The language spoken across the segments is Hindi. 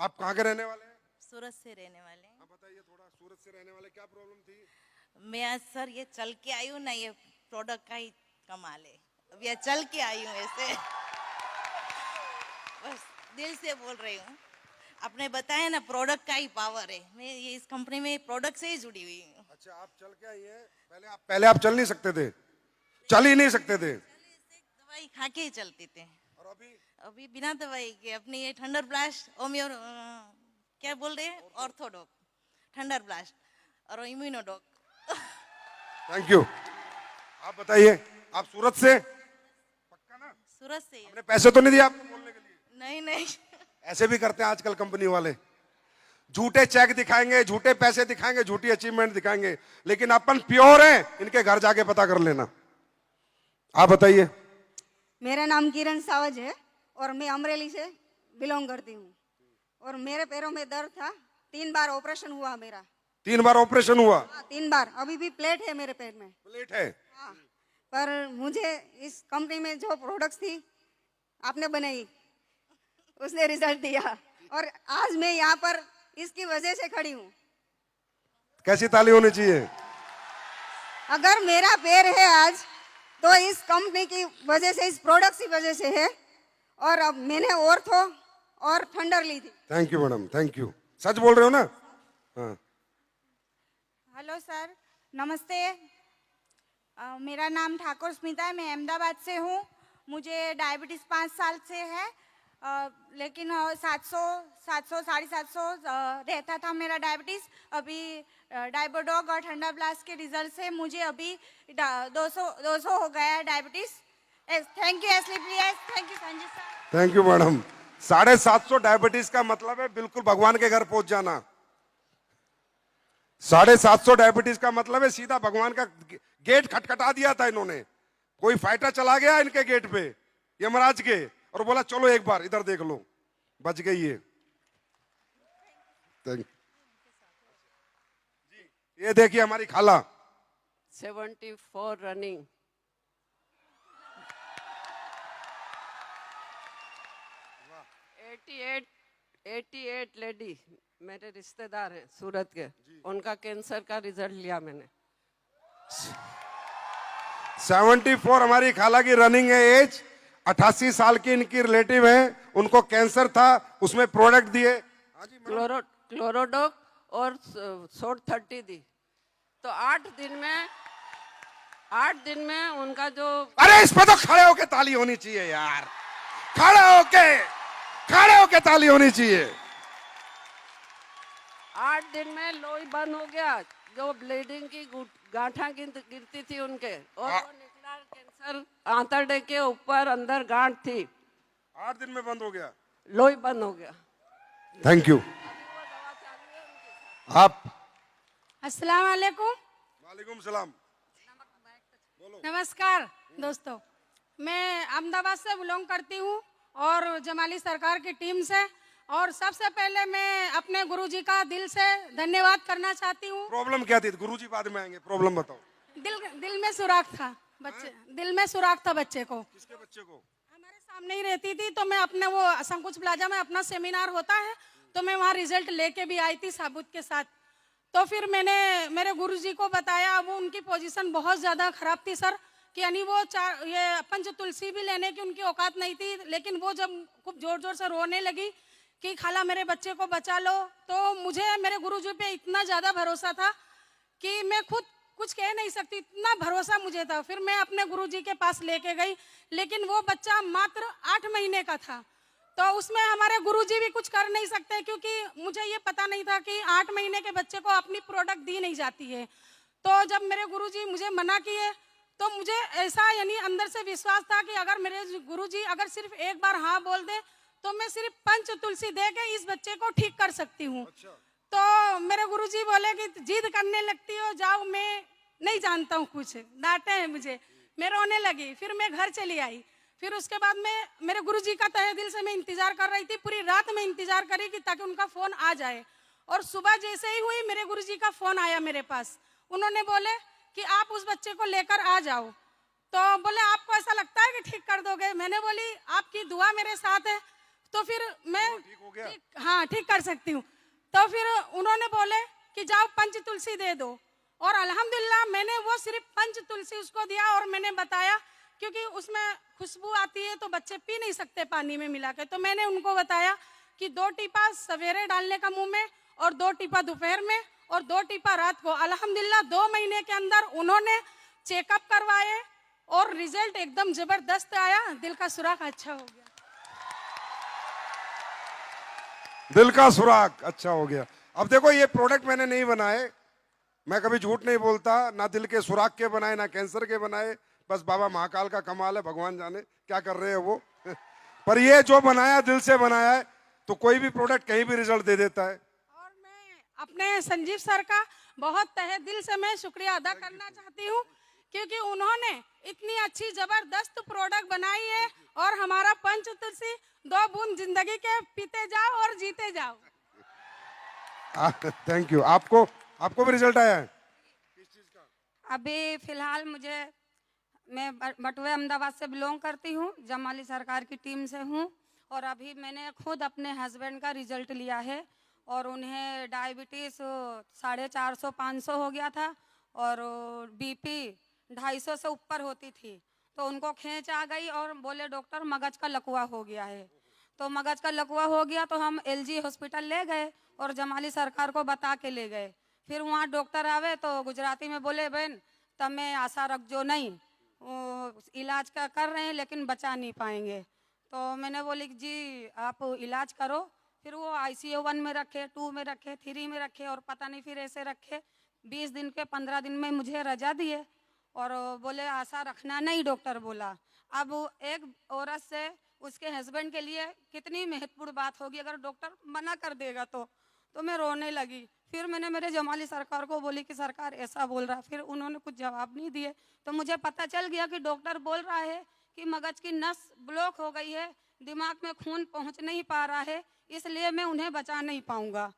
आप कहाँ के रहने वाले हैं? सूरत से रहने वाले हैं। हाँ बताइए थोड़ा, सूरत से रहने वाले, क्या प्रॉब्लम थी? मैं आज सर ये चल के आई हूँ ना, ये प्रोडक्ट का ही कमाल है। अब ये चल के आई हूँ ऐसे, बस दिल से बोल रही हूँ। आपने बताया ना प्रोडक्ट का ही पावर है, मैं ये इस कंपनी में प्रोडक्ट से ही जुड़ी हुई हूँ। अच्छा, आप चल के आई हैं। पहले आप चल नहीं सकते थे, चल ही नहीं सकते थे, दवाई खा के ही चलते थे। और अभी? अभी बिना दवाई के अपनी ये थंडर ब्लास्ट होम्यो क्या बोल रहे हैं, ऑर्थोडॉक, थंडर ब्लास्ट और इम्यूनोडॉक। Thank you. आप बताइए, आप सूरत से? पक्का ना? सूरत से ही है। हमने पैसे तो नहीं दिए आपको बोलने के लिए? नहीं नहीं, ऐसे भी करते हैं आजकल कंपनी वाले, झूठे चेक दिखाएंगे, झूठे पैसे दिखाएंगे, झूठी अचीवमेंट दिखाएंगे, लेकिन अपन प्योर हैं, इनके घर जाके पता कर लेना। आप बताइए। मेरा नाम किरण सावज है और मैं अमरेली से बिलोंग करती हूँ। और मेरे पैरों में दर्द था, 3 बार ऑपरेशन हुआ मेरा। 3 बार ऑपरेशन हुआ? हाँ, 3 बार। अभी भी प्लेट है मेरे पैर में। प्लेट है? हाँ, पर मुझे इस कंपनी में जो प्रोडक्ट्स थी आपने बनाई, उसने रिजल्ट दिया और आज मैं यहाँ पर इसकी वजह से खड़ी हूँ। कैसी ताली होनी चाहिए? अगर मेरा पैर है आज तो इस कंपनी की वजह से, इस प्रोडक्ट की वजह से है। और अब मैंने ऑर्थो और थंडर ली थी। Thank you madam, thank you. सच बोल रहे हो ना? हाँ। हेलो सर, नमस्ते। मेरा नाम ठाकुर स्मिता है, मैं अहमदाबाद से हूँ। मुझे डायबिटीज़ 5 साल से है, लेकिन 700 750 रहता था मेरा डायबिटीज़। अभी डायबोडॉग और ठंडा ब्लास्ट के रिजल्ट से मुझे अभी 200 हो गया है diabetes. Thank you SLPS, thank you Sanjay sir. Thank you madam. 750 diabetes का मतलब है बिल्कुल भगवान के घर पहुंच जाना। 750 डायबिटीज का मतलब है सीधा भगवान का गेट खटखटा दिया था इन्होंने। कोई फाइटर चला गया इनके गेट पे, यमराज के, और बोला चलो एक बार इधर देख लो, बच गई है। ये देखिए हमारी खाला। 74 रनिंग। 88 लेडी मेरे रिश्तेदार हैं सूरत के, उनका कैंसर का रिजल्ट लिया मैंने। 74 हमारी खाला की रनिंग है एज। 88 साल की इनकी रिलेटिव है, उनको कैंसर था, उसमें प्रोडक्ट दिए, क्लोरोडोक और सोट 30 दी। तो 8 दिन में उनका जो, अरे इस पे तो खड़े होके ताली होनी चाहिए यार, खड़े होके ताली होनी चाहिए। 8 दिन में लोई बंद हो गया, जो ब्लीडिंग की गांठा गिरती थी उनके, और वो निकला कैंसर आंतरडे के ऊपर अंदर गांठ थी। 8 दिन में बंद हो गया, लोई बंद हो गया। Thank you. आप? अस्सलाम वालेकुम। वालेकुम सलाम। नमस्कार दोस्तों, मैं अहमदाबाद से बिलोंग करती हूँ और जमाली सरकार की टीम से। और सबसे पहले मैं अपने गुरुजी का दिल से धन्यवाद करना चाहती हूँ। प्रॉब्लम क्या थी? गुरुजी बाद में आएंगे, प्रॉब्लम बताओ। दिल में सुराख था बच्चे, दिल में सुराख था बच्चे को। किसके बच्चे को? हमारे सामने ही रहती थी, तो मैं अपने वो संकुच प्लाजा में अपना सेमिनार होता है, तो मैं वहाँ रिजल्ट लेके भी आई थी साबुत के साथ। तो फिर मैंने मेरे गुरुजी को बताया, वो उनकी पोजीशन बहुत ज़्यादा ख़राब थी सर, कि यानी वो ये पंच तुलसी भी लेने की उनकी औकात नहीं थी। लेकिन वो जब खूब ज़ोर ज़ोर से रोने लगी कि खाला मेरे बच्चे को बचा लो, तो मुझे मेरे गुरुजी पे इतना ज़्यादा भरोसा था कि मैं खुद कुछ कह नहीं सकती, इतना भरोसा मुझे था। फिर मैं अपने गुरुजी के पास लेके गई, लेकिन वो बच्चा मात्र 8 महीने का था, तो उसमें हमारे गुरुजी भी कुछ कर नहीं सकते, क्योंकि मुझे ये पता नहीं था कि 8 महीने के बच्चे को अपनी प्रोडक्ट दी नहीं जाती है। तो जब मेरे गुरुजी मुझे मना किए, तो मुझे ऐसा यानी अंदर से विश्वास था कि अगर मेरे गुरुजी अगर सिर्फ एक बार हाँ बोल दे, तो मैं सिर्फ पंच तुलसी दे के इस बच्चे को ठीक कर सकती हूँ। अच्छा। तो मेरे गुरुजी बोले कि जिद करने लगती हो, जाओ, मैं नहीं जानता हूँ कुछ, डांटे हैं मुझे। मैं रोने लगी, फिर मैं घर चली आई। फिर उसके बाद में मेरे गुरुजी का तहे दिल से मैं इंतजार कर रही थी, पूरी रात में इंतजार करी कि ताकि उनका फोन आ जाए। और सुबह जैसे ही हुई, मेरे गुरुजी का फोन आया मेरे पास। उन्होंने बोले कि आप उस बच्चे को लेकर आ जाओ। तो बोले आपको ऐसा लगता है कि ठीक कर दोगे? मैंने बोली आपकी दुआ मेरे साथ है, तो फिर मैं ठीक हो गया? हाँ ठीक कर सकती हूँ। तो फिर उन्होंने बोले कि जाओ पंच तुलसी दे दो, और अल्हम्दुलिल्लाह मैंने वो सिर्फ पंच तुलसी उसको दिया, और मैंने बताया क्योंकि उसमें खुशबू आती है तो बच्चे पी नहीं सकते पानी में मिला के, तो मैंने उनको बताया कि 2 टीपा सवेरे डालने का मुंह में, और 2 टीपा दोपहर में, और 2 टीपा रात को। अल्हम्दुलिल्लाह 2 महीने के अंदर उन्होंने चेकअप करवाए और रिजल्ट एकदम जबरदस्त आया, दिल का सुराख अच्छा हो गया। दिल का सुराग अच्छा हो गया। अब देखो ये प्रोडक्ट मैंने नहीं बनाए, मैं कभी झूठ नहीं बोलता, ना दिल के सुराग के बनाए ना कैंसर के बनाए, बस बाबा महाकाल का कमाल है, भगवान जाने क्या कर रहे हैं वो। पर ये जो बनाया दिल से बनाया है, तो कोई भी प्रोडक्ट कहीं भी रिजल्ट दे देता है। और मैं अपने संजीव सर का बहुत तहे दिल से मैं शुक्रिया अदा करना चाहती हूँ, क्योंकि उन्होंने इतनी अच्छी जबरदस्त प्रोडक्ट बनाई है, और हमारा पंच तुलसी 2 बूंद जिंदगी के पीते जाओ और जीते जाओ। Thank you. आपको भी रिजल्ट आया है? अभी फिलहाल मैं बटुए अहमदाबाद से बिलोंग करती हूँ, जमाली सरकार की टीम से हूँ, और अभी मैंने खुद अपने हस्बैंड का रिजल्ट लिया है, और उन्हें डायबिटीज़ 450-500 हो गया था, और बीपी 250 से ऊपर होती थी, तो उनको खींच आ गई और बोले डॉक्टर मगज का लकवा हो गया है। तो मगज का लकवा हो गया तो हम एलजी हॉस्पिटल ले गए और जमाली सरकार को बता के ले गए। फिर वहाँ डॉक्टर आवे तो गुजराती में बोले बहन तमें आशा रख जो नहीं, इलाज का कर रहे हैं लेकिन बचा नहीं पाएंगे। तो मैंने बोली जी आप इलाज करो। फिर वो ICU 1 में रखे, 2 में रखे, 3 में रखे, और पता नहीं फिर ऐसे रखे। 20 दिन के 15 दिन में मुझे रजा दिए और बोले आशा रखना नहीं, डॉक्टर बोला। अब एक औरत से उसके हस्बैंड के लिए कितनी महत्वपूर्ण बात होगी अगर डॉक्टर मना कर देगा तो मैं रोने लगी। फिर मैंने मेरे जमाली सरकार को बोली कि सरकार ऐसा बोल रहा। फिर उन्होंने कुछ जवाब नहीं दिए, तो मुझे पता चल गया कि डॉक्टर बोल रहा है कि मगज की नस ब्लॉक हो गई है, दिमाग में खून पहुंच नहीं पा रहा है, इसलिए मैं उन्हें बचा नहीं पाऊंगा।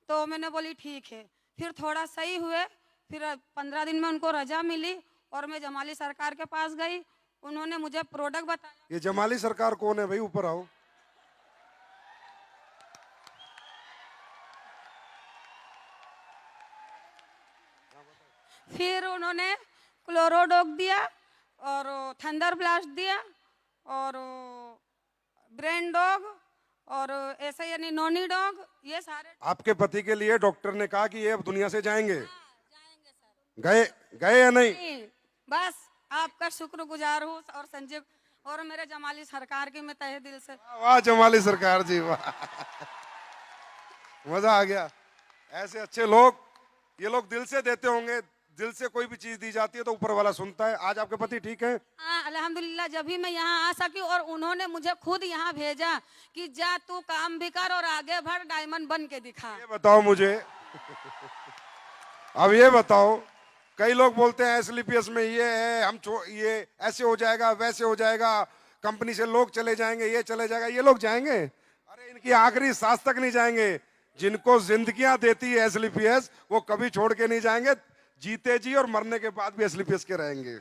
तो मैंने बोली ठीक है। फिर थोड़ा सही हुए, फिर 15 दिन में उनको रजा मिली और मैं जमाली सरकार के पास गई। उन्होंने मुझे प्रोडक्ट बताया। ये जमाली सरकार कौन है भाई? ऊपर आओ। फिर उन्होंने क्लोरोडॉग दिया और थंडर ब्लास्ट दिया और ब्रेन डॉग और ऐसे यानी नोनी डॉग, ये सारे। आपके पति के लिए डॉक्टर ने कहा कि ये अब दुनिया से जाएंगे? जाएंगे सर। गए या नहीं? नहीं, बस आपका शुक्रगुजार हूँ और संजीव और मेरे जमाली सरकार की मैं तहे दिल से। वाह जमाली सरकार जी, वाह मजा आ गया। ऐसे अच्छे लोग, ये लोग दिल से देते होंगे। दिल से कोई भी चीज दी जाती है तो ऊपर वाला सुनता है। आज आपके पति ठीक है? हाँ अल्हम्दुलिल्लाह। जब भी मैं यहाँ आ सकी और उन्होंने मुझे खुद यहाँ भेजा कि जा तू काम भी कर और आगे बढ़, डायमंड बन के दिखा। ये बताओ मुझे अब ये बताओ, कई लोग बोलते हैं SLPS में ये है, ये ऐसे हो जाएगा वैसे हो जाएगा, कंपनी से लोग चले जाएंगे, ये चले जाएगा। ये लोग जाएंगे? अरे इनकी आखिरी सांस तक नहीं जाएंगे। जिनको जिंदगियां देती है SLPS वो कभी छोड़ के नहीं जाएंगे, जीते जी और मरने के बाद भी SLPS के रहेंगे।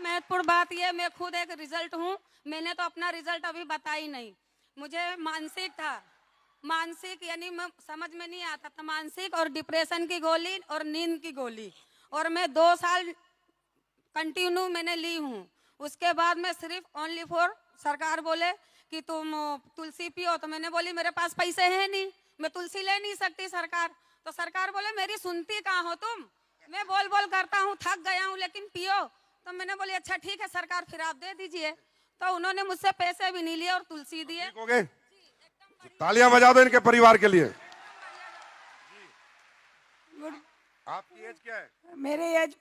महत्वपूर्ण बात यह, मैं खुद एक रिजल्ट हूँ। मैंने तो अपना रिजल्ट अभी बताई नहीं। मुझे मानसिक था, मानसिक यानी समझ में नहीं आता था, मानसिक और डिप्रेशन की गोली और नींद की गोली, और मैं 2 साल कंटिन्यू मैंने ली हूँ। उसके बाद मैं सिर्फ ओनली फॉर, सरकार बोले कि तुम तुलसी पियो, तो मैंने बोली मेरे पास पैसे हैं नहीं, मैं तुलसी ले नहीं सकती सरकार। तो सरकार बोले मेरी सुनती कहाँ हो तुम, मैं बोल बोल करता हूँ, थक गया हूँ, लेकिन पियो। तो मैंने बोली अच्छा ठीक है सरकार, फिर आप दे दीजिए। तो उन्होंने मुझसे पैसे भी नहीं लिए और तुलसी दिए। ठीक हो गए? तालियां बजा दो इनके परिवार के लिए। आपकी एज क्या है? मेरी एज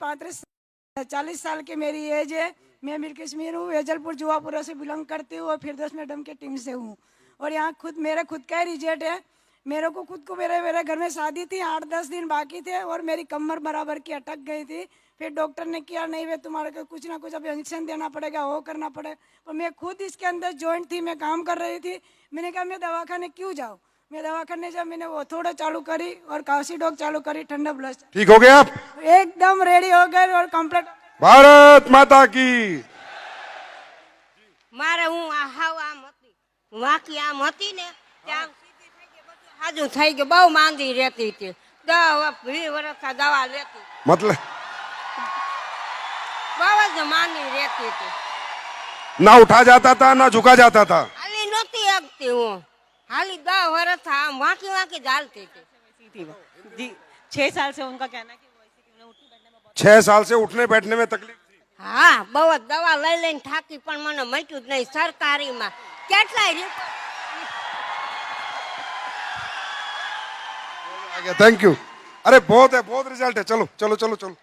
40 साल की मेरी एज है। मैं मीर कश्मीर हूँ, वेजलपुर जुआपुरा से बिलोंग करती हूँ और फिरदौस मैडम के टीम से हूँ। और यहाँ मेरा खुद का रिजल्ट है। मेरे को खुद को मेरे घर में शादी थी, 8-10 दिन बाकी थे और मेरी कमर बराबर की अटक गई थी। फिर डॉक्टर ने किया नहीं वे तुम्हारे को कुछ ना कुछ अब इंजेक्शन देना पड़ेगा, वो करना पड़ेगा। पर मैं खुद इसके अंदर जॉइंट थी, मैं काम कर रही थी। मैंने कहा मैं दवाखाने क्यों जाऊँ। मैं दवाखाने जब मैंने वो थोड़ा चालू करी और काशी डॉग चालू करी, ठंडा ब्लस्ट। ठीक हो गए आप? एकदम रेडी हो गए और कंप्लीट। भारत माता की। मारे हूँ વાંકી આમ હતી ને ત્યાં સીધી થઈ ગઈ, બધું હાજુ થઈ ગયું, બહુ માંદી રહેતી હતી, 10-20 વર્ષથી દવા લેતી, मतलब બહુ જ માંદી રહેતી હતી, ना उठा जाता था ना झुका जाता था। હાલી નહોતી શકતી હું, હાલી 10 વર્ષથી આમ વાંકી વાંકી જ હાલતી હતી। जी 6 साल से उनका कहना है कि वो ऐसी उन्हें उठने बैठने में 6 साल से उठने बैठने में तकलीफ थी। હા બહુ જ દવા લઈ લઈને થાકી પણ મને મટ્યું જ નહીં। સરકારીમાં કેટલાય थैंक यू। अरे बहुत है, बहुत रिजल्ट है। चलो चलो चलो चलो।